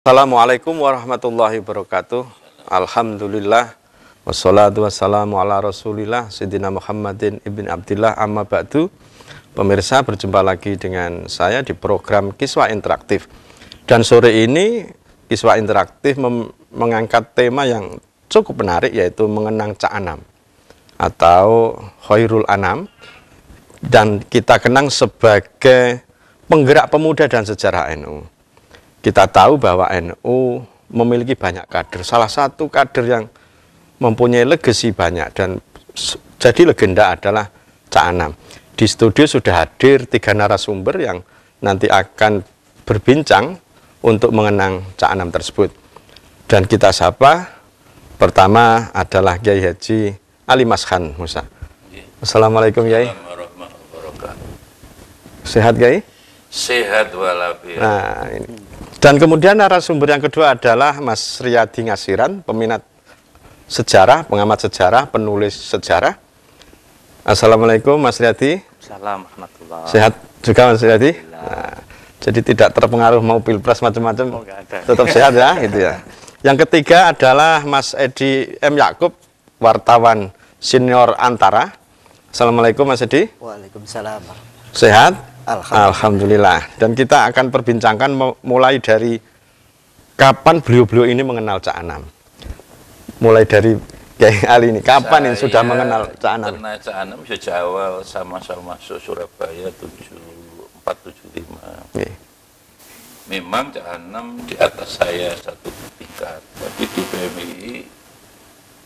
Assalamualaikum warahmatullahi wabarakatuh. Alhamdulillah wassalatu wassalamu ala rasulillah Sayyidina Muhammadin ibn Abdillah amma ba'du. Pemirsa, berjumpa lagi dengan saya di program Kiswah Interaktif. Dan sore ini Kiswah Interaktif mengangkat tema yang cukup menarik, yaitu mengenang Cak Anam atau Khairul Anam, dan kita kenang sebagai penggerak pemuda dan sejarah NU. Kita tahu bahwa NU memiliki banyak kader. Salah satu kader yang mempunyai legasi banyak dan jadi legenda adalah Cak Anam. Di studio sudah hadir 3 narasumber yang nanti akan berbincang untuk mengenang Cak Anam tersebut. Dan kita sapa, pertama adalah Kiai Haji Ali Mashan Musa. Assalamualaikum Kiai. Sehat Kiai? Sehat walafiat. Nah, ini. Dan kemudian narasumber yang kedua adalah Mas Riyadi Ngasiran, peminat sejarah, pengamat sejarah, penulis sejarah. Assalamualaikum Mas Riyadi. Assalamualaikum. Sehat juga Mas Riyadi? Nah, jadi tidak terpengaruh mau pilpres macam-macam, tetap sehat ya, gitu ya. Yang ketiga adalah Mas Edi M. Yakub, wartawan senior Antara. Assalamualaikum Mas Edi. Waalaikumsalam. Sehat? Alhamdulillah. Dan kita akan perbincangkan mulai dari kapan beliau-beliau ini mengenal Cak Anam. Mulai dari Kiai Ali ini, kapan ini sudah mengenal Cak Anam? Karena Cak Anam sejak awal sama-sama masuk Surabaya 74-75. Memang Cak Anam di atas saya satu tingkat, tapi di PMI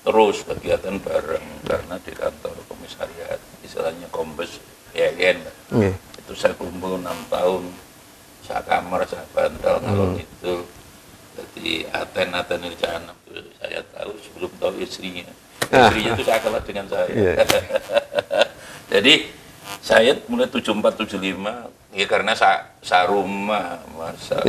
terus kegiatan bareng karena di kantor komisariat, istilahnya kombes PLN. Itu saya kumpul 6 tahun, saya kamar, saya bantal, kalau itu. Jadi Aten ini Cak Anam itu saya tahu sebelum tahu istrinya. Istrinya itu saya kalah dengan saya. Jadi saya mulai 74-75, ya karena saya rumah, masa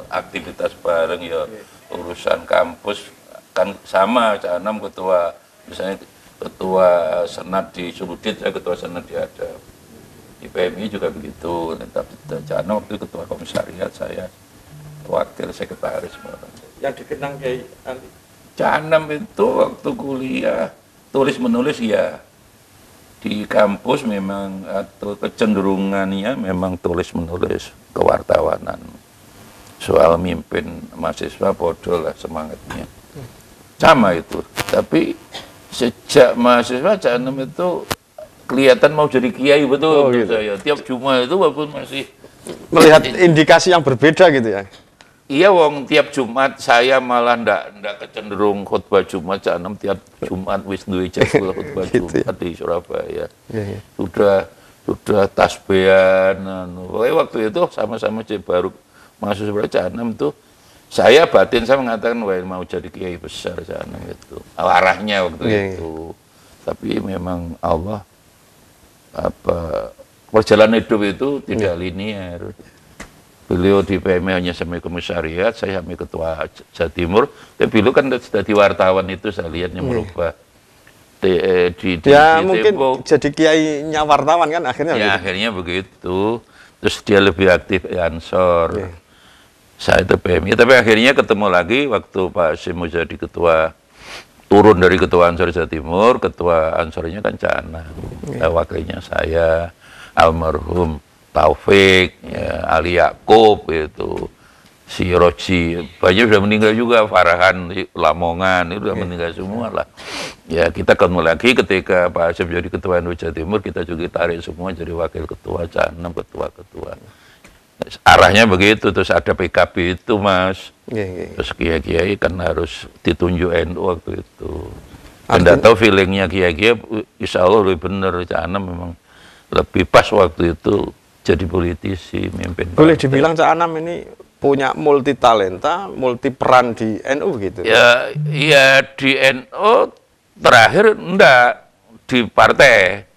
aktivitas bareng, ya urusan kampus kan sama. Cak Anam ketua, misalnya ketua senat di Suludit, saya ketua senat di Adab. Di PMI juga begitu, tapi Cak Anam waktu ketua komisariat, saya wakil sekretaris. Yang dikenang Kiai Ali? Cak Anam itu waktu kuliah tulis menulis ya, di kampus memang atau kecenderungannya memang tulis menulis kewartawanan, soal mimpin mahasiswa bodoh lah semangatnya, sama itu. Tapi sejak mahasiswa Cak Anam itu kelihatan mau jadi kiai betul gitu. Saya. Tiap Jumat itu walaupun masih melihat indikasi yang berbeda gitu ya. Iya, wong tiap Jumat saya malah ndak kecenderung khutbah Jumat. Cak Anam tiap Jumat wis duwe jadwal khutbah gitu Jumat di Surabaya. Sudah tasbihan waktu itu sama-sama baru masuk Surabaya. Cak Anam tuh saya batin saya mengatakan wah mau jadi kiai besar Cak Anam itu. Arahnya waktu itu. Tapi memang Allah perjalanan hidup itu tidak linear. Beliau di PMI hanya sampai komisariat, saya sampai ketua Jawa Timur. Tapi beliau kan sudah di wartawan itu saya lihatnya merubah di mungkin Tempo. Jadi kiainya wartawan kan akhirnya ya, akhirnya begitu. Terus dia lebih aktif Ansor. Saya itu PMI, tapi akhirnya ketemu lagi waktu Pak Hasyim jadi ketua, turun dari ketua Ansor Jawa Timur, ketua Ansornya kan Cak Anam, wakilnya saya, almarhum Taufik, Ali Yakub itu, si Roji, banyak sudah meninggal juga, Farhan, Lamongan, itu sudah meninggal semua lah. Ya kita ketemu lagi ketika Pak Hasyim jadi ketua NU Jawa Timur, kita juga tarik semua jadi wakil ketua, Cak Anam ketua-ketua. Arahnya begitu, terus ada PKB itu Mas. Terus kiai-kiai kan harus ditunjuk NU waktu itu. Anda tahu feelingnya kiai-kiai, insya Allah lebih benar. Cak Anam memang lebih pas waktu itu jadi politisi, mimpin. Boleh dibilang Cak Anam ini punya multi talenta, multi peran di NU gitu? Ya, iya di NU terakhir enggak, di partai.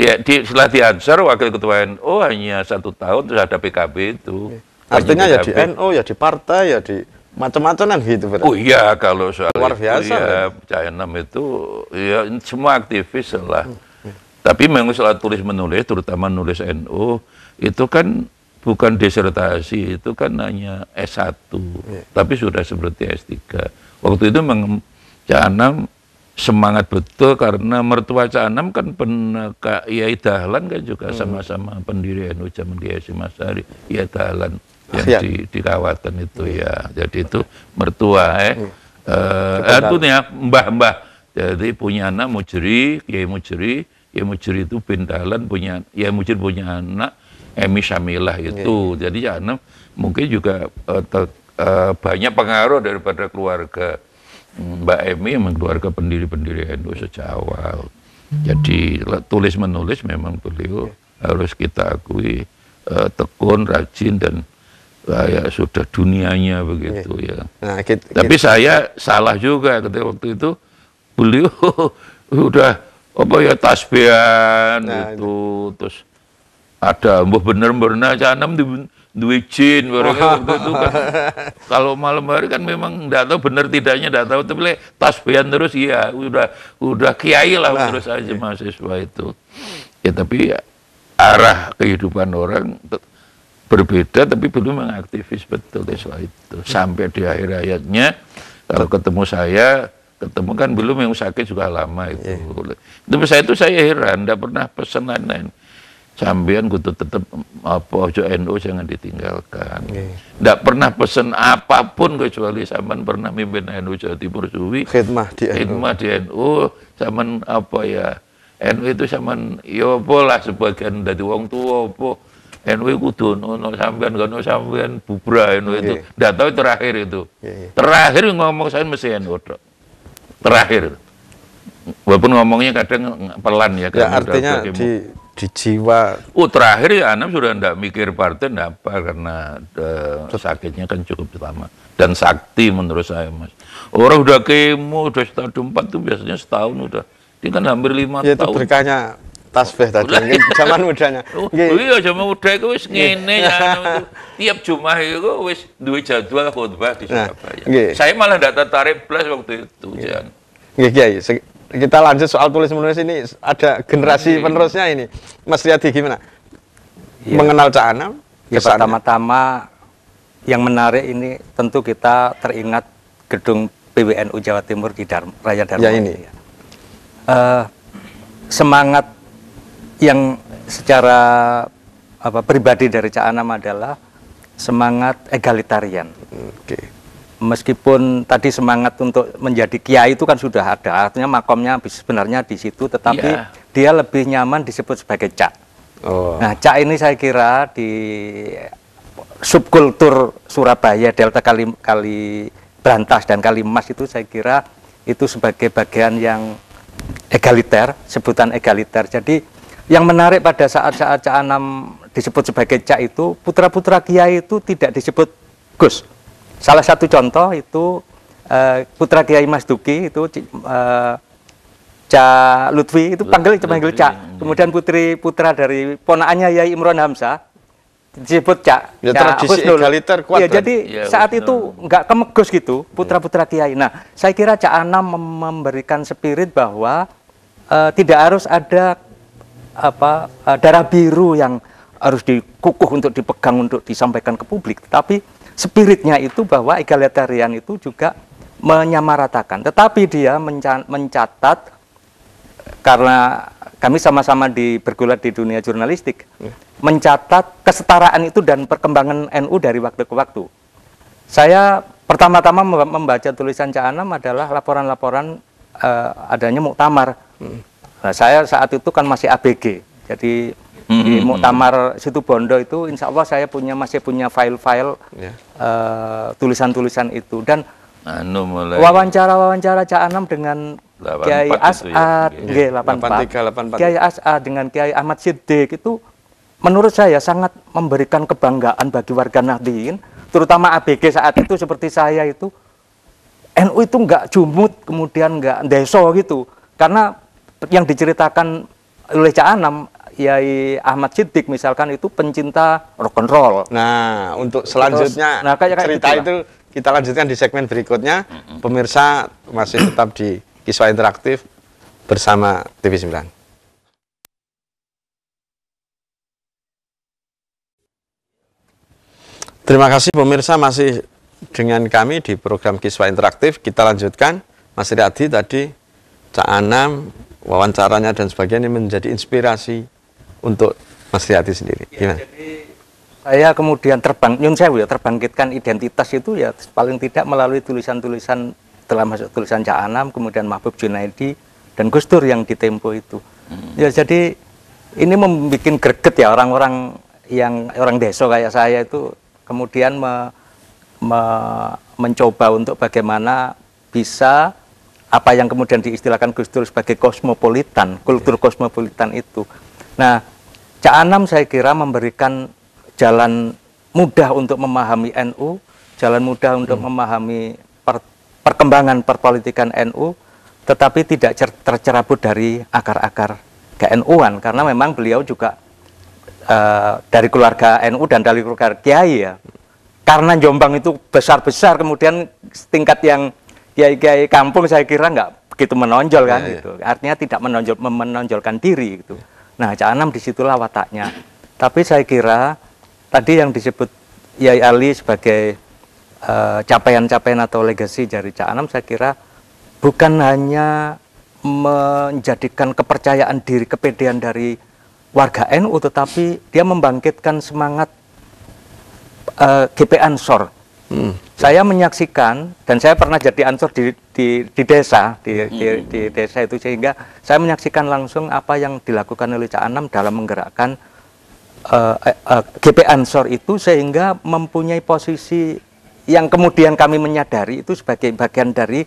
Setelah di Ansor, wakil ketua NU hanya 1 tahun, terus ada PKB itu. Artinya ya di NU, ya di partai, ya di macam-macam gitu. Oh iya, kalau soal luar biasa, ya, Cak Anam itu ya semua aktivis lah. Tapi memang soal tulis menulis, terutama nulis NU, itu kan bukan disertasi, itu kan hanya S1, tapi sudah seperti S3. Waktu itu Cak Anam semangat betul karena mertua Cak Anam kan Kiai Dahlan kan juga sama-sama pendiri NU zaman Kiai Hasyim Asy'ari, Kiai Dahlan yang di Kawasan itu ya. Jadi itu mertua itu ya mbah-mbah. Jadi punya anak Mujri, Kiai Mujri itu bin Dahlan punya, Kiai Mujri punya anak Emi Syamilah itu. Jadi Cak Anam mungkin juga banyak pengaruh daripada keluarga Mbak Emi, memang keluarga pendiri-pendiri NU sejak awal. Jadi tulis menulis memang beliau harus kita akui tekun, rajin, dan ya sudah dunianya begitu ya. Nah, tapi saya salah juga ketika waktu itu beliau udah tasbihan gitu, terus ada bener-bener Cak Anam duwe jin waktu itu kan. Kalau malam hari kan memang enggak tahu benar tidaknya, enggak tahu, tapi tasbihan terus ya udah kiai lah terus aja mahasiswa itu. Ya tapi arah kehidupan orang berbeda, tapi belum mengaktivis betul soal itu. Sampai di akhir hayatnya kalau ketemu ketemu kan belum, yang sakit juga lama itu. Tapi saya heran, enggak pernah pesan lain-lain. Sampean kudu tetap ojo NU jangan ditinggalkan. Nggak pernah pesen apapun kecuali sampean pernah mimpin NU Jawa Timur suwi. Khidmah di NU, sampean NU itu sampean ya apa lah sebagian dari wong tua apa. NU kudu ono sampean kono sampean bubrah NU itu. Nggak tahu terakhir itu. Terakhir ngomong saya mesti NU tok. Terakhir. Walaupun ngomongnya kadang pelan ya. Artinya di jiwa. Terakhir ya Anam sudah enggak mikir partai, enggak apa, karena sakitnya kan cukup lama dan sakti menurut saya, Mas. Orang udah kemo, udah stadium 4 tuh biasanya setahun udah. Dia kan hampir 5 tahun. Itu berkahnya tasbih tadi, zaman mudanya. Iya, zaman muda itu wis ngene ya. Tiap Jumat itu wis duwe jadwal khutbah di Surabaya. Saya malah enggak tertarik plus waktu itu, Jan. Kiai, kita lanjut soal tulis menulis ini, ada generasi penerusnya ini. Mas Riyadi gimana? Mengenal Cak Anam? Ya, pertama-tama yang menarik ini tentu kita teringat gedung PWNU Jawa Timur di Raya Dharma. Ya ini. Semangat yang secara pribadi dari Cak Anam adalah semangat egalitarian. Meskipun tadi semangat untuk menjadi kiai itu kan sudah ada, artinya makomnya sebenarnya di situ, tetapi dia lebih nyaman disebut sebagai Cak. Nah, Cak ini saya kira di subkultur Surabaya, Delta Kali Brantas dan Kalimas itu saya kira itu sebagai bagian yang egaliter, sebutan egaliter. Jadi yang menarik pada saat-saat Cak Anam disebut sebagai Cak itu, putra-putra kiai itu tidak disebut Gus. Salah satu contoh itu putra Kiai Mas Duki itu Cak Lutfi itu panggil Cak. Kemudian putra dari ponakannya Yai Imron Hamzah disebut Cak. Ya, tradisi egaliter kuat. Ya, jadi saat itu nggak kemegus gitu putra-putra Kiai. Nah, saya kira Cak Anam memberikan spirit bahwa tidak harus ada darah biru yang harus dikukuh untuk dipegang untuk disampaikan ke publik, tapi spiritnya itu bahwa egalitarian itu juga menyamaratakan. Tetapi dia mencatat, karena kami sama-sama bergulat di dunia jurnalistik, mencatat kesetaraan itu dan perkembangan NU dari waktu ke waktu. Saya pertama-tama membaca tulisan Cak Anam adalah laporan-laporan adanya muktamar. Nah, saya saat itu kan masih ABG, jadi di Muktamar Situbondo itu insya Allah saya masih punya file-file tulisan-tulisan itu, dan wawancara Cak Anam dengan Kiai As'ad, 83, Kiai As'ad dengan Kiai Ahmad Siddiq itu menurut saya sangat memberikan kebanggaan bagi warga Nahdliyin, terutama ABG saat itu seperti saya itu. NU itu nggak jumut, kemudian nggak deso gitu, karena yang diceritakan oleh Cak Anam, Yai Ahmad Siddiq misalkan itu pencinta rock and roll. Nah, untuk selanjutnya cerita itu kita lanjutkan di segmen berikutnya. Pemirsa masih tetap di Kiswah Interaktif bersama TV 9. Terima kasih pemirsa, masih dengan kami di program Kiswa Interaktif. Kita lanjutkan. Mas Riyadi tadi, Cak Anam, wawancaranya dan sebagainya menjadi inspirasi untuk Mas Riyadi sendiri. Gimana? Jadi saya kemudian terbangkitkan identitas itu ya paling tidak melalui tulisan-tulisan, telah masuk tulisan Cak Anam, kemudian Mahbub Junaidi dan Gus Dur yang ditempo itu. Ya jadi ini membuat greget ya orang-orang yang orang desa kayak saya itu kemudian mencoba untuk bagaimana bisa apa yang kemudian diistilahkan Gus Dur sebagai kosmopolitan, kultur kosmopolitan itu. Nah, Cak Anam saya kira memberikan jalan mudah untuk memahami NU, jalan mudah untuk memahami perkembangan perpolitikan NU, tetapi tidak tercerabut dari akar-akar ke-NU-an, karena memang beliau juga dari keluarga NU dan dari keluarga Kiai ya. Karena Jombang itu besar-besar, kemudian tingkat yang kiai-kiai kampung saya kira nggak begitu menonjol kan gitu. Artinya tidak menonjolkan diri gitu. Nah, Cak Anam disitulah wataknya. Tapi saya kira tadi yang disebut Yai Ali sebagai capaian-capaian atau legasi dari Cak Anam, saya kira bukan hanya menjadikan kepercayaan diri, kepedean dari warga NU, tetapi dia membangkitkan semangat GP Ansor. Saya menyaksikan, dan saya pernah jadi ansor di desa, di desa itu, sehingga saya menyaksikan langsung apa yang dilakukan oleh Cak Anam dalam menggerakkan GP Ansor itu, sehingga mempunyai posisi yang kemudian kami menyadari itu sebagai bagian dari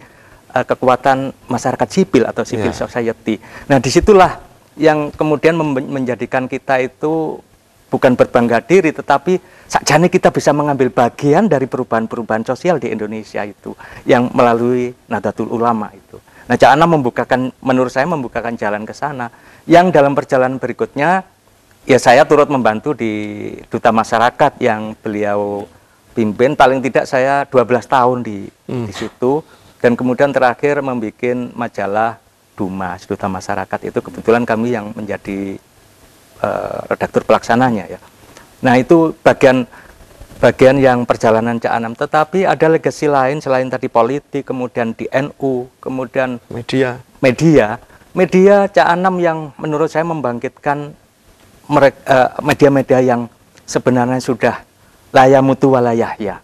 kekuatan masyarakat sipil atau civil society. Nah, disitulah yang kemudian menjadikan kita itu bukan berbangga diri, tetapi sakjane kita bisa mengambil bagian dari perubahan-perubahan sosial di Indonesia itu, yang melalui Nahdlatul Ulama itu. Nah, Cak Anam menurut saya membukakan jalan ke sana, yang dalam perjalanan berikutnya, ya saya turut membantu di Duta Masyarakat yang beliau pimpin, paling tidak saya 12 tahun di situ, dan kemudian terakhir membuat majalah Dumas, Duta Masyarakat itu, kebetulan kami yang menjadi redaktur pelaksananya ya. Nah, itu bagian yang perjalanan Cak Anam. Tetapi ada legasi lain selain tadi politik, kemudian di NU, kemudian media Cak Anam yang menurut saya membangkitkan media-media yang sebenarnya sudah layamutu walayahya.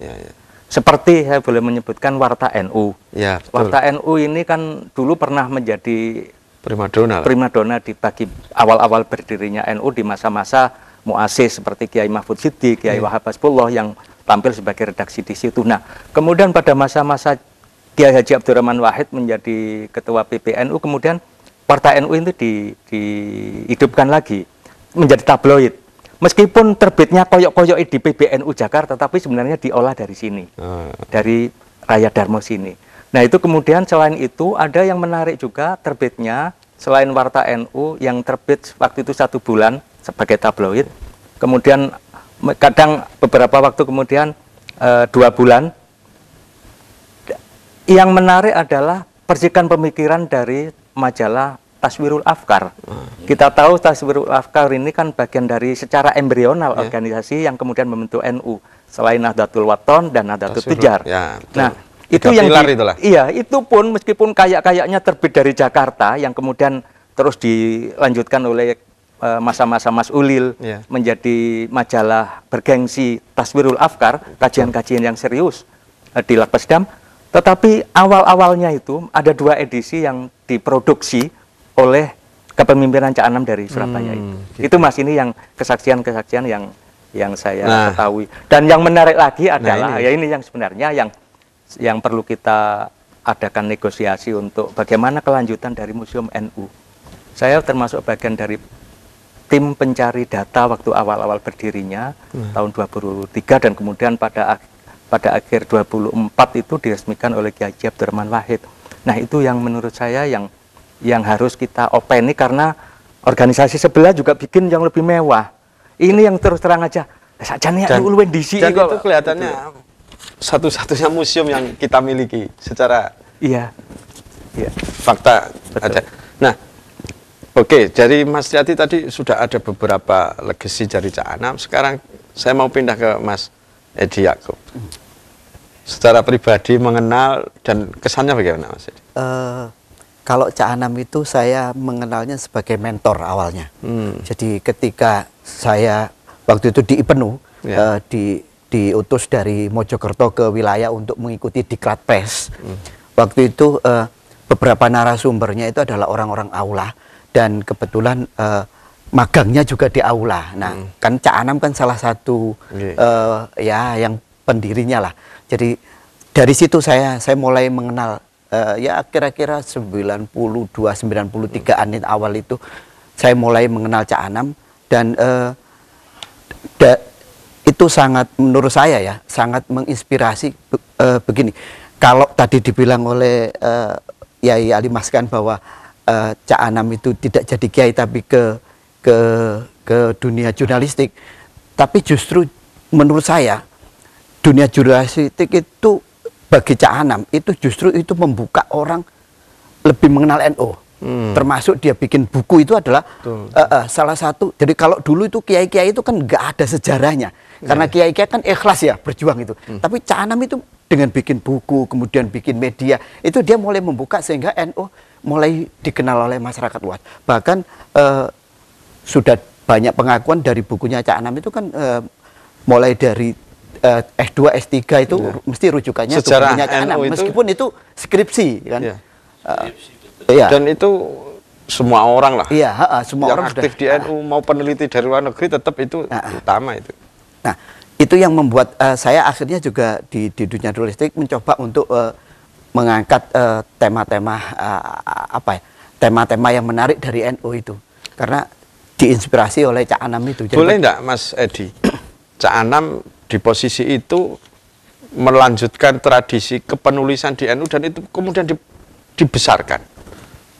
Seperti saya boleh menyebutkan Warta NU. Ya, Warta NU ini kan dulu pernah menjadi primadona di bagi awal-awal berdirinya NU di masa-masa muasis seperti Kiai Mahfud Siddiq, Kiai Wahab Hasbullah yang tampil sebagai redaksi di situ. Nah, kemudian pada masa-masa Kiai Haji Abdurrahman Wahid menjadi ketua PPNU, kemudian Warta NU itu dihidupkan lagi menjadi tabloid. Meskipun terbitnya koyok-koyok di PBNU Jakarta, tapi sebenarnya diolah dari sini, dari Raya Darmo sini. Nah, itu kemudian selain itu ada yang menarik juga terbitnya, selain Warta NU yang terbit waktu itu 1 bulan sebagai tabloid, kemudian kadang beberapa waktu kemudian 2 bulan. Yang menarik adalah percikan pemikiran dari majalah Taswirul Afkar. Kita tahu Taswirul Afkar ini kan bagian dari secara embrional organisasi yang kemudian membentuk NU, selain Nahdlatul Wathon dan Nahdlatul Tujar. Nah, itu yang itu pun meskipun kayaknya terbit dari Jakarta, yang kemudian terus dilanjutkan oleh masa-masa Mas Ulil menjadi majalah bergengsi Taswirul Afkar, kajian-kajian yang serius di Lakpesdam. Tetapi awal-awalnya itu ada 2 edisi yang diproduksi oleh kepemimpinan Cak Anam dari Surabaya itu. Itu Mas, ini yang kesaksian-kesaksian yang saya ketahui. Dan yang menarik lagi adalah ini yang sebenarnya yang perlu kita adakan negosiasi untuk bagaimana kelanjutan dari Museum NU. Saya termasuk bagian dari tim pencari data waktu awal-awal berdirinya tahun 2003, dan kemudian pada akhir 24 itu diresmikan oleh Kiai Haji Abdurrahman Wahid. Nah, itu yang menurut saya yang harus kita openi, karena organisasi sebelah juga bikin yang lebih mewah. Ini yang terus terang aja, sajane luwih DC dan itu kelihatannya satu-satunya museum yang kita miliki secara fakta. Ada. Nah, oke, dari Mas Riyadi tadi sudah ada beberapa legasi dari Cak Anam. Sekarang saya mau pindah ke Mas Edi Yakub. Secara pribadi mengenal dan kesannya bagaimana Mas Edi? Kalau Cak Anam itu saya mengenalnya sebagai mentor awalnya. Jadi ketika saya waktu itu di IPENU, diutus dari Mojokerto ke wilayah untuk mengikuti Diklat Pres. Waktu itu beberapa narasumbernya itu adalah orang-orang aula, dan kebetulan magangnya juga di aula. Nah, kan Cak Anam kan salah satu ya yang pendirinya lah. Jadi dari situ saya mulai mengenal ya kira-kira 92-93an awal itu saya mulai mengenal Cak Anam, dan itu sangat, menurut saya ya, sangat menginspirasi. Begini, kalau tadi dibilang oleh Yai Ali Maskan bahwa Cak Anam itu tidak jadi kiai tapi ke dunia jurnalistik, tapi justru menurut saya dunia jurnalistik itu bagi Cak Anam itu justru itu membuka orang lebih mengenal NU. Termasuk dia bikin buku itu adalah salah satu. Jadi kalau dulu itu kiai-kiai itu kan nggak ada sejarahnya, karena kiai-kiai kan ikhlas ya berjuang itu. Tapi Cak Anam itu dengan bikin buku, kemudian bikin media, itu dia mulai membuka sehingga NU mulai dikenal oleh masyarakat luas. Bahkan sudah banyak pengakuan dari bukunya Cak Anam itu kan mulai dari S2, S3 itu mesti rujukannya sejarah bukunya Cak Anam, meskipun itu skripsi kan. Dan itu semua orang lah. Iya, semua yang orang aktif sudah, di NU mau peneliti dari luar negeri tetap itu utama itu. Nah, itu yang membuat saya akhirnya juga di dunia jurnalistik mencoba untuk mengangkat tema-tema tema-tema yang menarik dari NU itu, karena diinspirasi oleh Cak Anam itu. Jadi, boleh enggak Mas Edi, Cak Anam di posisi itu melanjutkan tradisi kepenulisan di NU dan itu kemudian dibesarkan?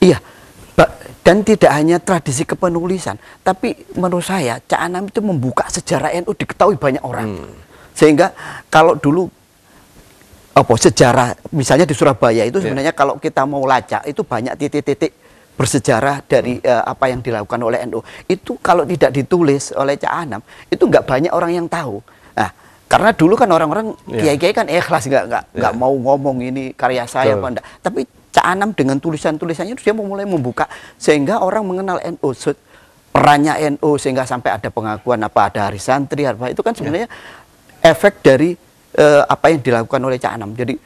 Iya, dan tidak hanya tradisi kepenulisan, tapi menurut saya Cak Anam itu membuka sejarah NU diketahui banyak orang. Sehingga kalau dulu sejarah misalnya di Surabaya itu sebenarnya kalau kita mau lacak itu banyak titik-titik bersejarah dari apa yang dilakukan oleh NU. Itu kalau tidak ditulis oleh Cak Anam itu nggak banyak orang yang tahu. Nah, karena dulu kan orang-orang kiai-kiai kan ikhlas nggak mau ngomong ini karya saya apa enggak. Tapi Cak Anam dengan tulisan-tulisannya dia mulai membuka sehingga orang mengenal NU, perannya NU, sehingga sampai ada pengakuan ada hari santri apa itu kan sebenarnya efek dari apa yang dilakukan oleh Cak Anam. Jadi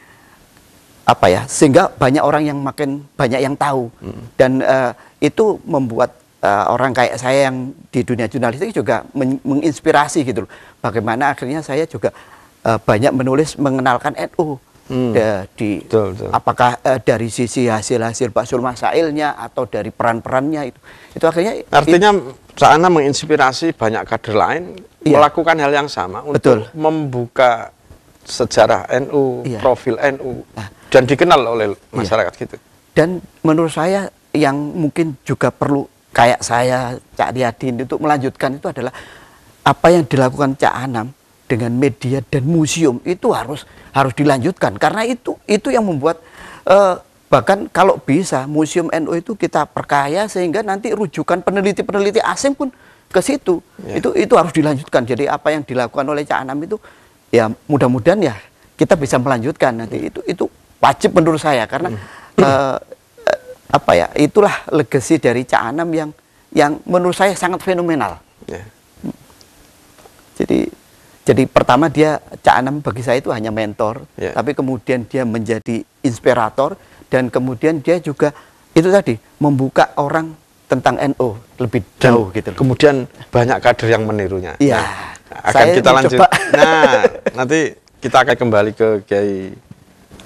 sehingga banyak orang yang makin banyak yang tahu, dan itu membuat orang kayak saya yang di dunia jurnalistik juga menginspirasi gitu loh. Bagaimana akhirnya saya juga banyak menulis mengenalkan NU. Apakah dari sisi hasil-hasil Baksul Masailnya atau dari peran-perannya itu akhirnya artinya Cak Anam menginspirasi banyak kader lain melakukan hal yang sama untuk membuka sejarah NU, profil NU, dan dikenal oleh masyarakat gitu. Dan menurut saya yang mungkin juga perlu kayak saya, Cak Riyadin, untuk melanjutkan itu adalah apa yang dilakukan Cak Anam dengan media dan museum itu harus dilanjutkan, karena itu yang membuat bahkan kalau bisa museum NU itu kita perkaya sehingga nanti rujukan peneliti-peneliti asing pun ke situ. Itu harus dilanjutkan. Jadi apa yang dilakukan oleh Cak Anam itu ya mudah-mudahan ya kita bisa melanjutkan nanti. Itu wajib menurut saya, karena itulah legasi dari Cak Anam yang menurut saya sangat fenomenal. Jadi pertama Cak Anam bagi saya itu hanya mentor, tapi kemudian dia menjadi inspirator, dan kemudian dia juga itu tadi membuka orang tentang NU lebih jauh gitu. Kemudian banyak kader yang menirunya. Iya. Akan kita lanjut. Nah, nanti kita akan kembali ke Kiai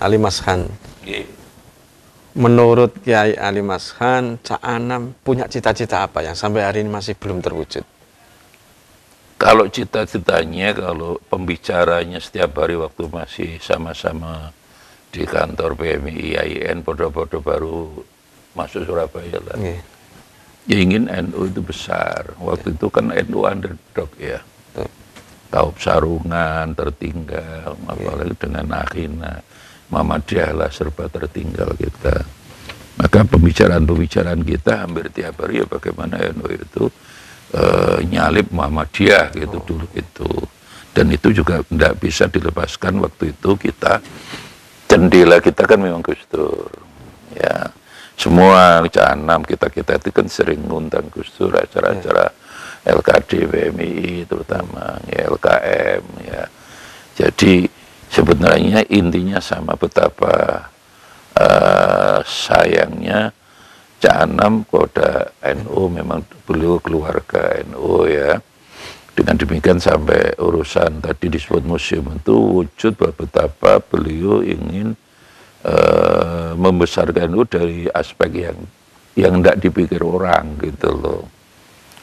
Ali Maskan. Menurut Kiai Ali Maskan, Cak Anam punya cita-cita apa yang sampai hari ini masih belum terwujud? Kalau cita-citanya, kalau pembicaranya setiap hari waktu masih sama-sama di kantor PMI IAIN, podo-podo baru masuk Surabaya lah. Ya ingin NU itu besar. Waktu itu kan NU underdog ya. Kaup Sarungan tertinggal, apalagi dengan Akhina, Muhammadiyah lah serba tertinggal kita. Maka pembicaraan-pembicaraan kita hampir tiap hari ya bagaimana NU itu nyalip Muhammadiyah gitu dulu itu. Dan itu juga tidak bisa dilepaskan. Waktu itu kita, jendela kita kan memang Gus Dur. Ya, semua Cak Anam kita itu kan sering ngundang Gus Dur acara-acara LKD PMI terutama, ya, LKM, ya. Jadi sebenarnya intinya sama, betapa sayangnya Cak Anam kepada NU, memang beliau keluarga NU, ya. Dengan demikian sampai urusan tadi disebut museum itu wujud bahwa betapa beliau ingin membesarkan NU dari aspek yang tidak dipikir orang gitu loh.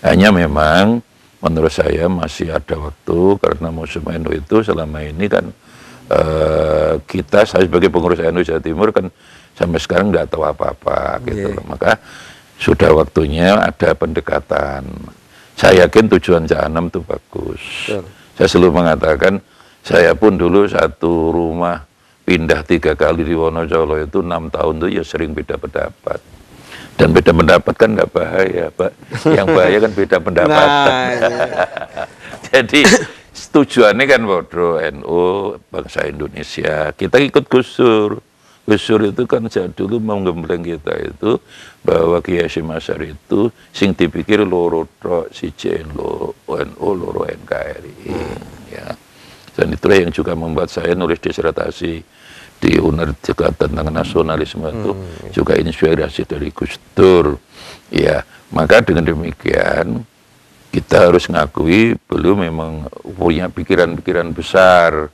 Hanya memang menurut saya masih ada waktu, karena museum NU itu selama ini kan saya sebagai pengurus NU Jawa Timur kan sampai sekarang nggak tahu apa-apa gitu loh. Maka sudah waktunya ada pendekatan. Saya yakin tujuan Cak Anam itu bagus. Saya selalu mengatakan, saya pun dulu satu rumah pindah 3 kali di Wonocolo itu 6 tahun itu ya sering beda pendapat. Dan beda pendapat kan nggak bahaya, Pak. Yang bahaya kan beda pendapat. Jadi tujuannya kan bodoh, NU, bangsa Indonesia. Kita ikut Gus Dur. Gus Dur itu kan dulu menggembleng kita itu bahwa Kiai Hasyim Asy'ari itu sing dipikir loro tok, siji NU, loro NKRI. Ya. Dan itulah yang juga membuat saya nulis disertasi di UNER juga tentang nasionalisme itu juga inspirasi dari Gus Dur. Ya, maka dengan demikian kita harus ngakui beliau memang punya pikiran-pikiran besar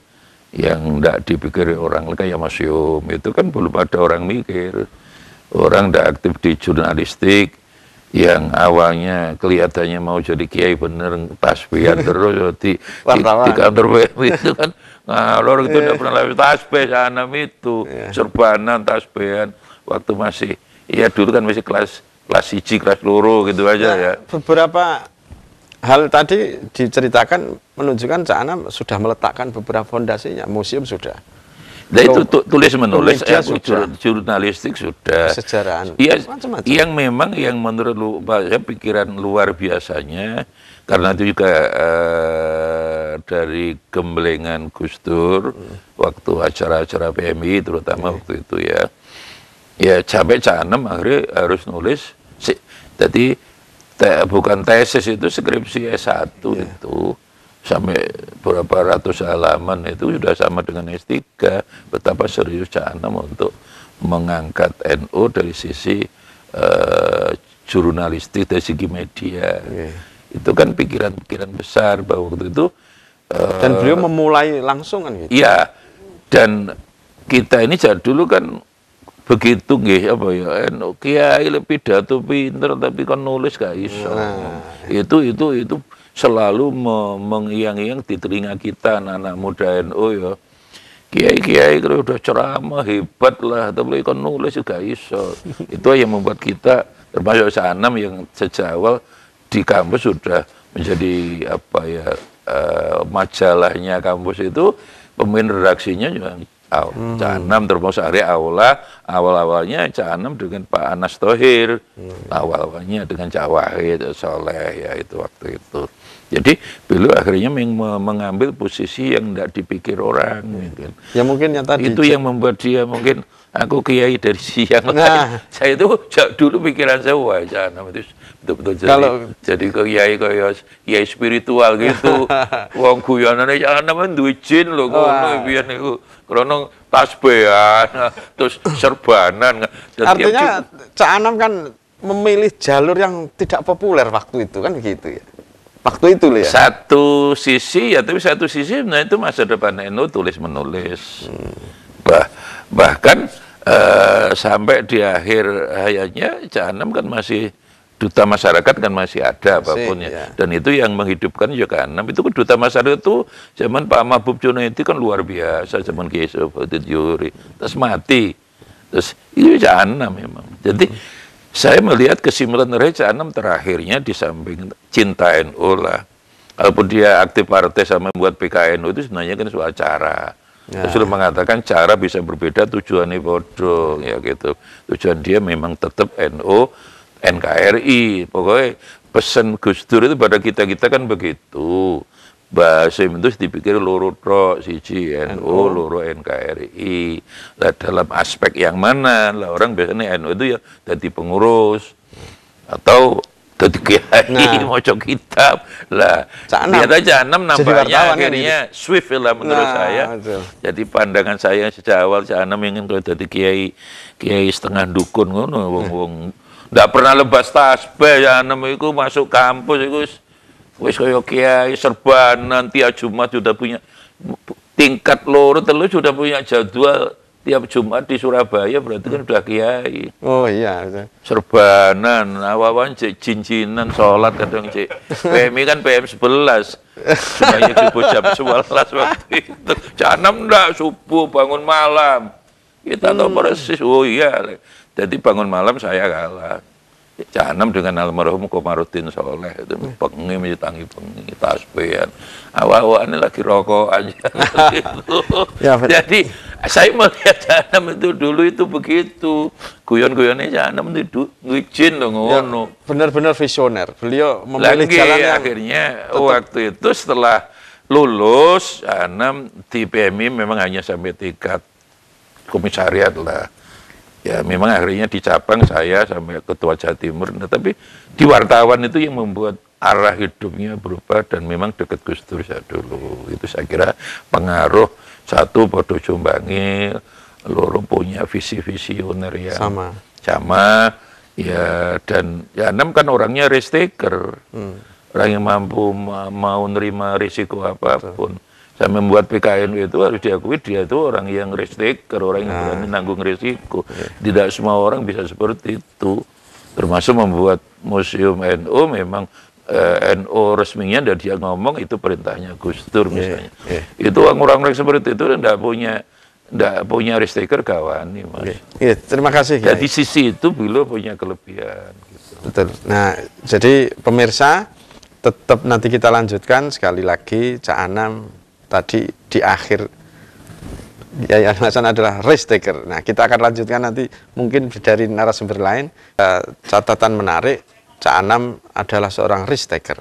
yang tidak dipikir orang kayak Mas Yom. Itu kan belum ada orang mikir. Orang tidak aktif di jurnalistik, yang awalnya kelihatannya mau jadi kiai bener, tasbihan terus di kantor web itu kan ngalor, itu tidak pernah lewat tasbih. Anam itu serbanan tasbihan waktu masih, ya dulu kan masih kelas 1, kelas 2 gitu aja ya. Beberapa hal tadi diceritakan menunjukkan Cak Anam sudah meletakkan beberapa fondasinya, museum sudah. Nah itu tulis menulis, jurnalistik sudah, kesejarahan, ya, macam-macam. Yang memang yang menurut saya pikiran luar biasanya, karena itu juga dari gemblengan Gus Dur waktu acara-acara PMI terutama waktu itu ya sampai Cak Anam akhirnya harus nulis, jadi bukan tesis itu, skripsi S1 itu sampai berapa ratus halaman itu sudah sama dengan S3, betapa serius Cak Anam untuk mengangkat NU dari sisi jurnalistik, dari segi media. Itu kan pikiran-pikiran besar bahwa waktu itu dan beliau memulai langsung kan gitu. Iya, dan kita ini dulu kan begitu nggih apa ya, NU kiai lebih pidato pinter tapi kan nulis gak iso. Itu selalu mengiang-iang di telinga kita anak-anak muda NU ya. Kiai-kiai kalau udah ceramah hebat lah, tapi kan nulis juga iso. Itu yang membuat kita, termasuk Cak Anam yang sejak awal di kampus sudah menjadi apa ya, majalahnya kampus itu, pemimpin redaksinya juga Cak Anam, termasuk area awal-awalnya Cak Anam dengan Pak Anas Thohir, awal-awalnya dengan Cak Wahid Soleh ya, itu waktu itu. Jadi beliau akhirnya mengambil posisi yang tidak dipikir orang. Mungkin. Ya mungkin yang tadi itu yang membuat dia mungkin, aku kiai dari siang lain. Saya itu dulu pikiran saya, wah Cak Anam itu betul-betul jadi kiai spiritual gitu. Wong guyonane Cak Anam kan duwe jin lho kono biyen niku. Krono tasbihan, terus serbanan. Artinya Cak Anam kan memilih jalur yang tidak populer waktu itu kan begitu ya. Waktu itu ya. Satu sisi ya, tapi satu sisi nah itu masa depan NU tulis menulis. Bahkan sampai di akhir hayatnya Cak Anam kan masih duta masyarakat, kan masih ada apapun ya. Dan itu yang menghidupkan Cak Anam. Itu duta masyarakat itu zaman Pak Mahbub Junaidi kan luar biasa, zaman Kiai Sobatit Yuri. Terus mati. Terus itu Cak Anam memang. Jadi saya melihat kesimpulan dari Cak Anam terakhirnya di samping cinta NU lah. Kalaupun dia aktif partai sama membuat PKNU itu sebenarnya kan soal cara. Dia sudah mengatakan cara bisa berbeda, tujuannya bodoh ya gitu. Tujuan dia memang tetap NU, NKRI. Pokoknya pesan Gus Dur itu pada kita kan begitu. bahasa itu dipikir loro tok, siji NU, loro NKRI. Lah dalam aspek yang mana? Lah orang biasanya NU itu ya jadi pengurus atau jadi kiai, maca kitab. Lah lihat aja Cak Anam nampaknya akhirnya swift lah menurut saya. Betul. Jadi pandangan saya sejak awal Cak Anam ingin kalau jadi kiai setengah dukun ngono, wong ndak pernah lebas tasbih. Cak Anam itu masuk kampus itu wis kaya kiai serbanan, tiap Jumat sudah punya tingkat loro telu, sudah punya jadwal tiap Jumat di Surabaya, berarti kan udah kiai. Oh iya, betul. Serbanan, awawan cek cincinan, sholat kadang cek. PMI kan PM 11. Semuanya subuh jam 11 waktu itu. Cak Anam ndak subuh bangun malam. Kita tahu persis, oh iya. Jadi bangun malam saya kalah. Cak Anam dengan almarhum Komarudin Soleh itu pengi menyetangi pengi tasbihan, awak-awak ini lagi rokok aja gitu. Ya, jadi saya melihat Cak Anam itu dulu itu begitu, guyon-guyonnya Cak Anam itu ngijin loh ngono. Ya, benar-benar visioner. Beliau memilih jalan yang akhirnya waktu itu setelah lulus Cak Anam di PMI memang hanya sampai tingkat komisariat lah. Ya memang akhirnya di cabang saya sampai ketua Jawa Timur, nah, tapi di wartawan itu yang membuat arah hidupnya berubah dan memang dekat Gus Dur saya dulu. Itu saya kira pengaruh, satu podo jumbangi, loro punya visi visioner yang sama ya, dan ya Anam kan orangnya risk taker, orang yang mampu mau nerima risiko apapun. Saya membuat PKNU itu harus diakui dia itu orang yang risk taker, orang yang berani nanggung risiko. Tidak semua orang bisa seperti itu. Termasuk membuat museum NU, memang NU resminya dan dia ngomong itu perintahnya Gus Dur misalnya. Itu orang-orang seperti itu tidak punya risk taker gawani, Mas. Terima kasih. Jadi sisi itu beliau punya kelebihan. Gitu. Betul. Nah, jadi pemirsa tetap nanti kita lanjutkan sekali lagi Cak Anam. Tadi di akhir Yai Ali Hasan adalah risk taker. Nah, kita akan lanjutkan nanti mungkin dari narasumber lain. Catatan menarik, Cak Anam adalah seorang risk taker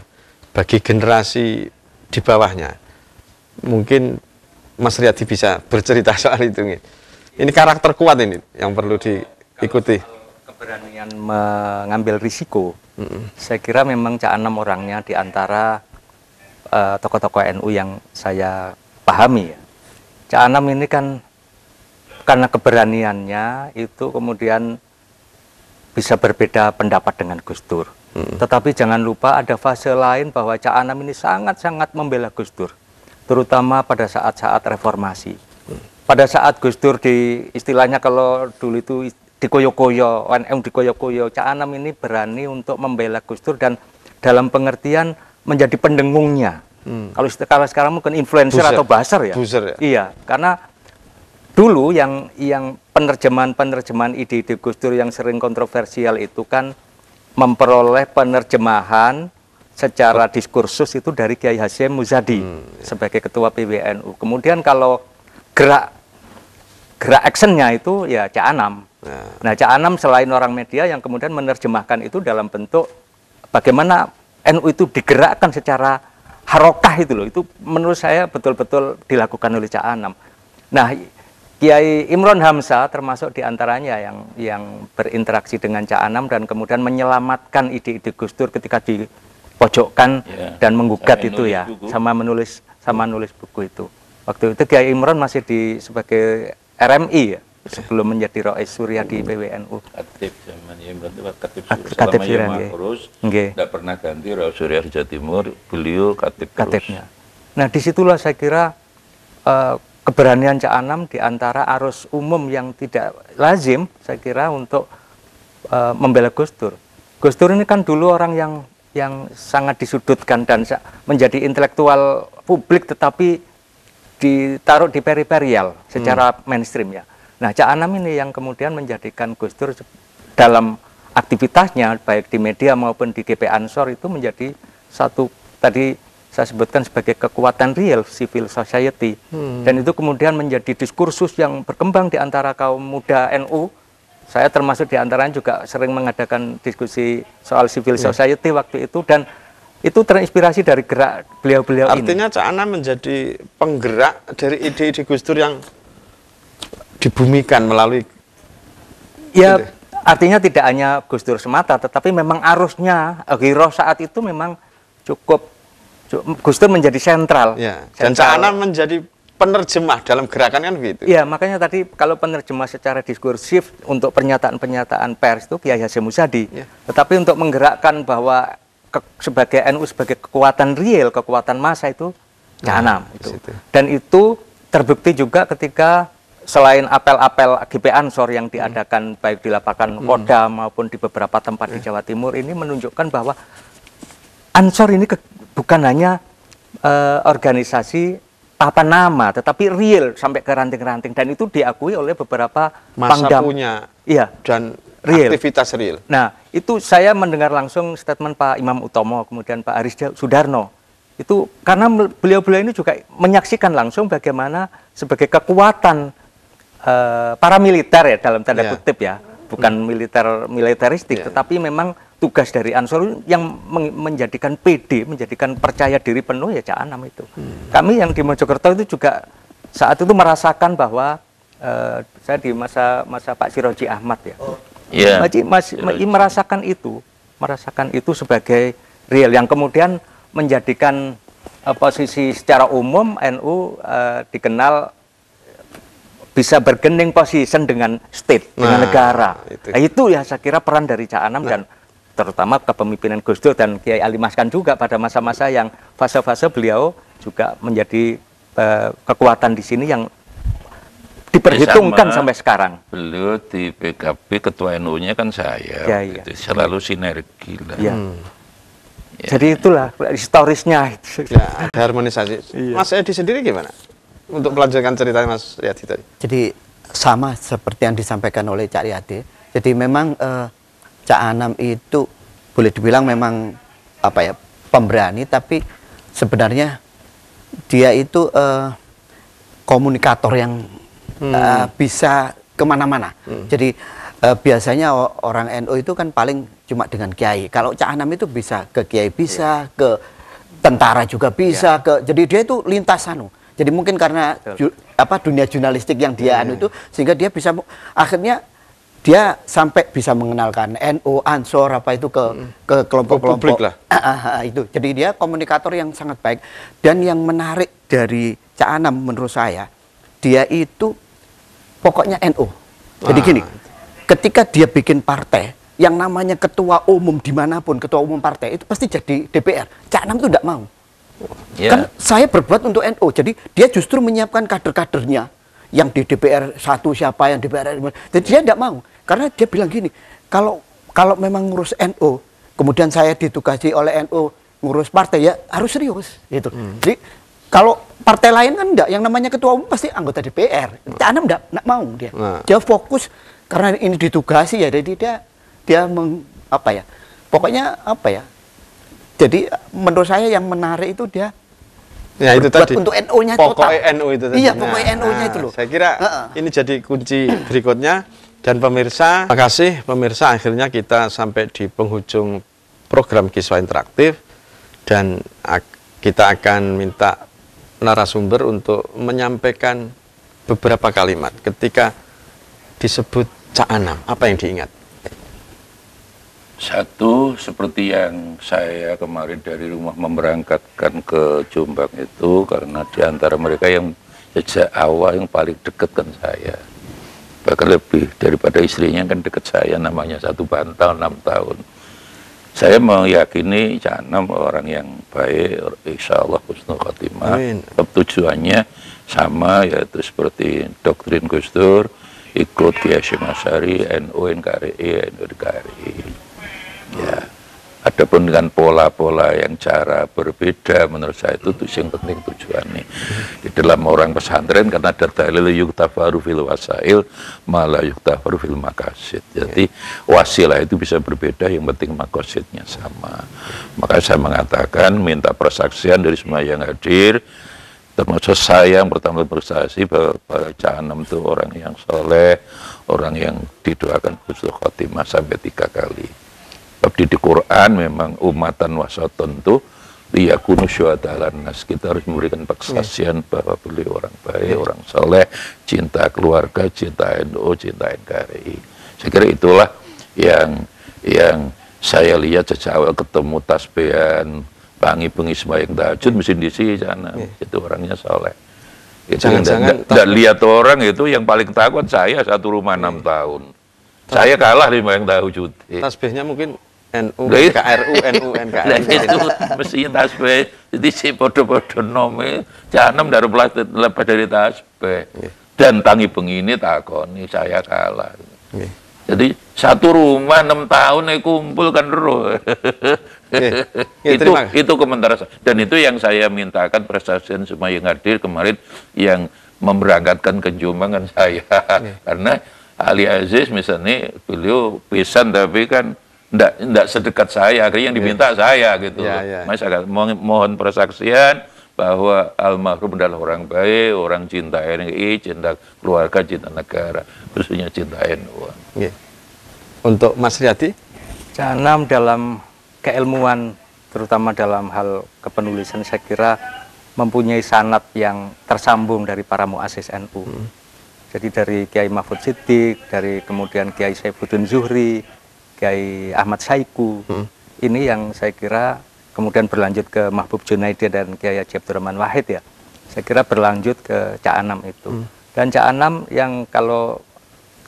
bagi generasi di bawahnya. Mungkin Mas Riyadi bisa bercerita soal itu. Ini karakter kuat ini yang perlu diikuti. Keberanian mengambil risiko. Saya kira memang Cak Anam orangnya di antara tokoh-tokoh NU yang saya pahami ya. Cak Anam ini kan karena keberaniannya itu kemudian bisa berbeda pendapat dengan Gus Dur. Tetapi jangan lupa ada fase lain bahwa Cak Anam ini sangat-sangat membela Gus Dur, terutama pada saat-saat reformasi. Pada saat Gus Dur istilahnya kalau dulu itu dikoyo-koyo, ONM dikoyo-koyo, Cak Anam ini berani untuk membela Gus Dur dan dalam pengertian menjadi pendengungnya. Kalau sekarang mungkin influencer atau buzzer ya. Iya, karena dulu yang penerjemahan ide-ide Gus Dur yang sering kontroversial itu kan memperoleh penerjemahan secara diskursus itu dari Kiai Hasyim Muzadi sebagai ketua PBNU. Kemudian kalau gerak actionnya itu ya Cak Anam. Nah, Cak Anam selain orang media yang kemudian menerjemahkan itu dalam bentuk bagaimana NU itu digerakkan secara harokah itu loh. Itu menurut saya betul-betul dilakukan oleh Cak Anam. Nah, Kiai Imron Hamzah termasuk diantaranya yang berinteraksi dengan Cak Anam dan kemudian menyelamatkan ide-ide Gus Dur ketika dipojokkan dan menggugat itu ya, sama nulis buku itu. Waktu itu Kiai Imron masih sebagai RMI ya, sebelum menjadi Rois Surya di PBNU. Katib zaman Imron itu Katib Surya. Tidak pernah ganti Rois Surya di Jawa Timur, beliau katibnya. Nah, disitulah saya kira keberanian Cak Anam di antara arus umum yang tidak lazim, saya kira, untuk membela Gus Dur. Gus Dur ini kan dulu orang yang sangat disudutkan dan menjadi intelektual publik, tetapi ditaruh di periperial secara mainstream ya. Nah, Cak Anam ini yang kemudian menjadikan Gus Dur dalam aktivitasnya, baik di media maupun di GP Ansor itu menjadi satu, tadi saya sebutkan sebagai kekuatan real civil society. Dan itu kemudian menjadi diskursus yang berkembang di antara kaum muda NU. Saya termasuk di antaranya juga sering mengadakan diskusi soal civil society waktu itu. Dan itu terinspirasi dari gerak beliau-beliau ini. Artinya Cak Anam menjadi penggerak dari ide-ide Gus Dur yang dibumikan melalui Ya, gitu. artinya tidak hanya Gus Dur semata, tetapi memang arusnya Giroh saat itu memang cukup Gus Dur menjadi sentral. Ya. Dan Cak Anam menjadi penerjemah dalam gerakan kan begitu. Iya, makanya tadi kalau penerjemah secara diskursif untuk pernyataan-pernyataan pers itu Kiai Hasyim Muzadi. Ya. Tetapi untuk menggerakkan bahwa sebagai NU sebagai kekuatan real, kekuatan massa itu Cak Anam itu. situ. Dan itu terbukti juga ketika selain apel-apel GP Ansor yang diadakan baik di lapangan Kodam maupun di beberapa tempat di Jawa Timur ini menunjukkan bahwa Ansor ini bukan hanya organisasi papan nama, tetapi real sampai ke ranting-ranting, dan itu diakui oleh beberapa Masa pangdam. punya Iya. dan Real. aktivitas real. Nah, itu saya mendengar langsung statement Pak Imam Utomo, kemudian Pak Aris Sudarno. Itu karena beliau-beliau ini juga menyaksikan langsung bagaimana sebagai kekuatan paramiliter ya dalam tanda Ya. kutip ya, bukan militeristik, Ya. tetapi memang tugas dari Ansor yang menjadikan PD, menjadikan percaya diri penuh ya Cak Anam itu. Kami yang di Mojokerto itu juga saat itu merasakan bahwa saya di masa Pak Siroji Ahmad ya. Iya. Merasakan itu sebagai real yang kemudian menjadikan posisi secara umum NU dikenal bisa bergening position dengan state, dengan negara. Itu. Nah, itu ya saya kira peran dari Cak Anam dan terutama kepemimpinan Gus Dur dan Kiai Ali Maskan juga pada masa-masa yang fase-fase beliau juga menjadi kekuatan di sini yang diperhitungkan sampai sekarang. Beliau di PKB ketua NU-nya kan saya, Ya, iya. gitu. Selalu sinergi lah. Ya. Jadi itulah historisnya. Ya, ada harmonisasi. Mas Edi sendiri gimana? Untuk melanjutkan cerita Mas Riyadi tadi. Jadi sama seperti yang disampaikan oleh Cak Riyadi. Jadi memang Cak Anam itu boleh dibilang memang apa ya, pemberani, tapi sebenarnya dia itu komunikator yang bisa kemana-mana. Jadi biasanya orang NU itu kan paling cuma dengan kiai. Kalau Cak Anam itu bisa ke kiai, bisa ke tentara juga bisa, jadi dia itu lintas anu. Jadi mungkin karena dunia jurnalistik yang dia anu itu, sehingga dia bisa akhirnya dia sampai bisa mengenalkan NU, Ansor apa itu ke kelompok-kelompok publik lah. Itu. Jadi dia komunikator yang sangat baik. Dan yang menarik dari Cak Anam menurut saya, dia itu pokoknya NU. Jadi gini, ketika dia bikin partai, yang namanya ketua umum dimanapun, ketua umum partai itu pasti jadi DPR. Cak Anam itu tidak mau. Ya. Kan saya berbuat untuk NU, jadi dia justru menyiapkan kader-kadernya yang di DPR 1 siapa, yang DPR 5. Jadi dia tidak mau, karena dia bilang gini, kalau memang ngurus NU, kemudian saya ditugasi oleh NU ngurus partai, ya harus serius gitu. Jadi kalau partai lain kan enggak, yang namanya ketua umum pasti anggota DPR. Cak Anam enggak mau dia. Dia fokus karena ini ditugasi ya, jadi dia pokoknya apa ya. Jadi menurut saya yang menarik itu dia Ya itu tadi. untuk NU-nya pokoknya NU itu tadi. Iya, pokoknya NU-nya itu loh. Saya kira ini jadi kunci berikutnya. Dan pemirsa, terima kasih pemirsa, akhirnya kita sampai di penghujung program Kiswa Interaktif dan kita akan minta narasumber untuk menyampaikan beberapa kalimat ketika disebut Cak Anam, apa yang diingat? Satu, seperti yang saya kemarin dari rumah memberangkatkan ke Jombang itu, karena di antara mereka yang sejak awal yang paling dekat kan saya. Bahkan lebih daripada istrinya kan dekat saya, namanya satu bantal 6 tahun. Saya meyakini Cak Anam orang yang baik, insya Allah husnul khotimah. Tujuannya sama, yaitu seperti doktrin Gus Dur, ikut Kiai Hasyim Asy'ari, NU, NKRI, NKRI. Ya, adapun dengan pola-pola yang cara berbeda, menurut saya itu yang penting tujuannya. Di dalam orang pesantren karena ada dalil yuktafaru fil wasail, malah yuktafaru fil maqasid. Jadi wasilah itu bisa berbeda, yang penting maqasidnya sama. Maka saya mengatakan minta persaksian dari semua yang hadir, termasuk saya yang pertama bersaksi bahwa Cak Anam itu orang yang soleh, orang yang didoakan husnul khotimah sampai 3 kali. Seperti di Quran memang umatan wasaton itu liyakunu syuhada 'alan nas. Kita harus memberikan kesaksian bahwa beliau orang baik, orang soleh, cinta keluarga, cinta NU, cinta NKRI. Saya kira itulah yang saya lihat sejak awal ketemu tasbihan, bengi sembahyang tahajud mesti di sana. Itu orangnya soleh. Jangan lihat orang itu yang paling takut saya satu rumah 6 tahun. Saya kalah di sembahyang tahajud. Tasbihnya mungkin NU, KRU, NU, NKRI. Itu mestinya tasbih. Jadi si podo-podo nome, jangan daru lepas dari tasbih. Dan tangi pengini takoni saya kalah. Jadi satu rumah 6 tahun kumpul kan terus. Itu komentar saya. Dan itu yang saya mintakan presiden semua yang hadir kemarin yang memberangkatkan ke Jombang kan saya. Karena Ali Aziz misalnya beliau pisan tapi kan ndak sedekat saya, akhirnya yang diminta saya gitu. Mas agak mohon persaksian bahwa almarhum adalah orang baik, orang cinta NKRI, cinta keluarga, cinta negara, khususnya cinta NU. Untuk Mas Riyadi? Cak Anam dalam keilmuan, terutama dalam hal kepenulisan, saya kira mempunyai sanad yang tersambung dari para muassis NU. Jadi dari Kiai Mahfud Siddiq, dari kemudian Kiai Saifuddin Zuhri, Kiai Ahmad Saiku, ini yang saya kira kemudian berlanjut ke Mahbub Junaidi dan Kiai Haji Abdurrahman Wahid ya. Saya kira berlanjut ke Cak Anam itu. Dan Cak Anam yang kalau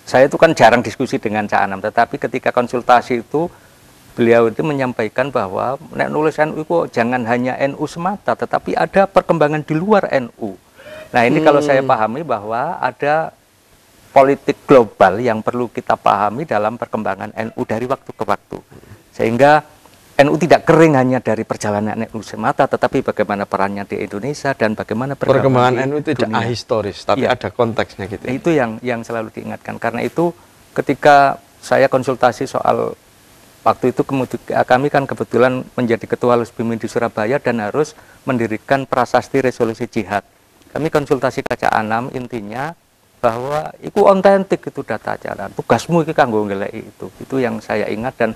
saya itu kan jarang diskusi dengan Cak Anam, tetapi ketika konsultasi itu beliau itu menyampaikan bahwa nek nulis NU itu jangan hanya NU semata, tetapi ada perkembangan di luar NU. Nah ini kalau saya pahami bahwa ada politik global yang perlu kita pahami dalam perkembangan NU dari waktu ke waktu. Sehingga NU tidak kering hanya dari perjalanan NU semata, tetapi bagaimana perannya di Indonesia dan bagaimana perkembangan NU tidak ahistoris, tapi ada konteksnya gitu. Itu yang selalu diingatkan. Karena itu ketika saya konsultasi soal waktu itu kami kan kebetulan menjadi ketua Lusbimin di Surabaya dan harus mendirikan prasasti resolusi jihad. Kami konsultasi ke Cak Anam, intinya bahwa itu ontentik itu data acara. Tugasmu itu kanggo ngeleki itu yang saya ingat, dan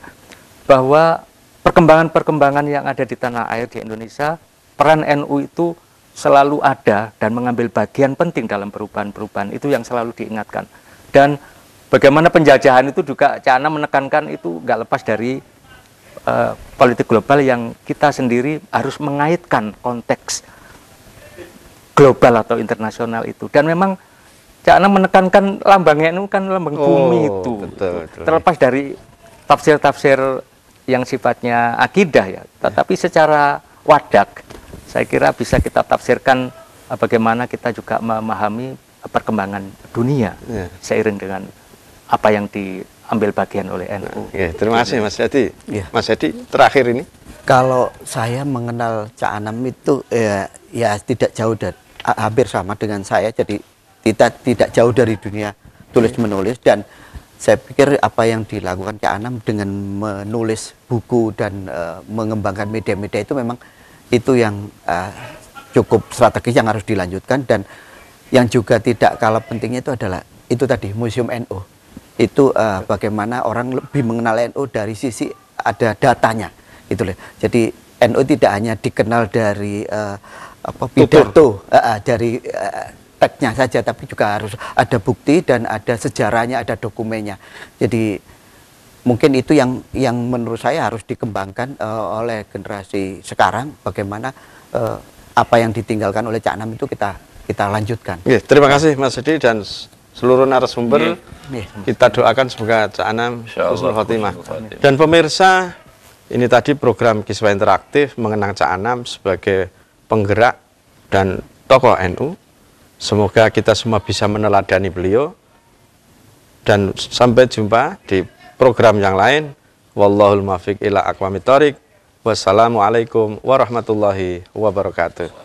bahwa perkembangan-perkembangan yang ada di tanah air di Indonesia, peran NU itu selalu ada dan mengambil bagian penting dalam perubahan-perubahan itu yang selalu diingatkan. Dan bagaimana penjajahan itu juga Cak Anam menekankan itu nggak lepas dari politik global yang kita sendiri harus mengaitkan konteks global atau internasional itu. Dan memang Cak Anam menekankan lambangnya NU kan lambang bumi itu. Betul. Terlepas dari tafsir-tafsir yang sifatnya akidah ya, tetapi secara wadak saya kira bisa kita tafsirkan bagaimana kita juga memahami perkembangan dunia seiring dengan apa yang diambil bagian oleh NU. Terima kasih Mas Hadi. Mas Hadi, terakhir ini. Kalau saya mengenal Cak Anam itu ya tidak jauh dari, hampir sama dengan saya, jadi kita tidak jauh dari dunia tulis menulis, dan saya pikir apa yang dilakukan Cak Anam dengan menulis buku dan mengembangkan media-media itu memang itu yang cukup strategis yang harus dilanjutkan. Dan yang juga tidak kalah pentingnya itu adalah itu tadi Museum NU. Itu bagaimana orang lebih mengenal NU dari sisi ada datanya gitu loh. Jadi NU tidak hanya dikenal dari pidato, dari teksnya saja, tapi juga harus ada bukti dan ada sejarahnya, ada dokumennya. Jadi mungkin itu yang menurut saya harus dikembangkan oleh generasi sekarang. Bagaimana apa yang ditinggalkan oleh Cak Anam itu kita lanjutkan. Terima kasih Mas Hadi dan seluruh narasumber. Kita doakan semoga Cak Anam husnul khotimah. Dan pemirsa, ini tadi program Kiswah Interaktif mengenang Cak Anam sebagai penggerak dan tokoh NU. Semoga kita semua bisa meneladani beliau. Dan sampai jumpa di program yang lain. Wallahul muwaffiq ila aqwamit thoriq. Wassalamualaikum warahmatullahi wabarakatuh.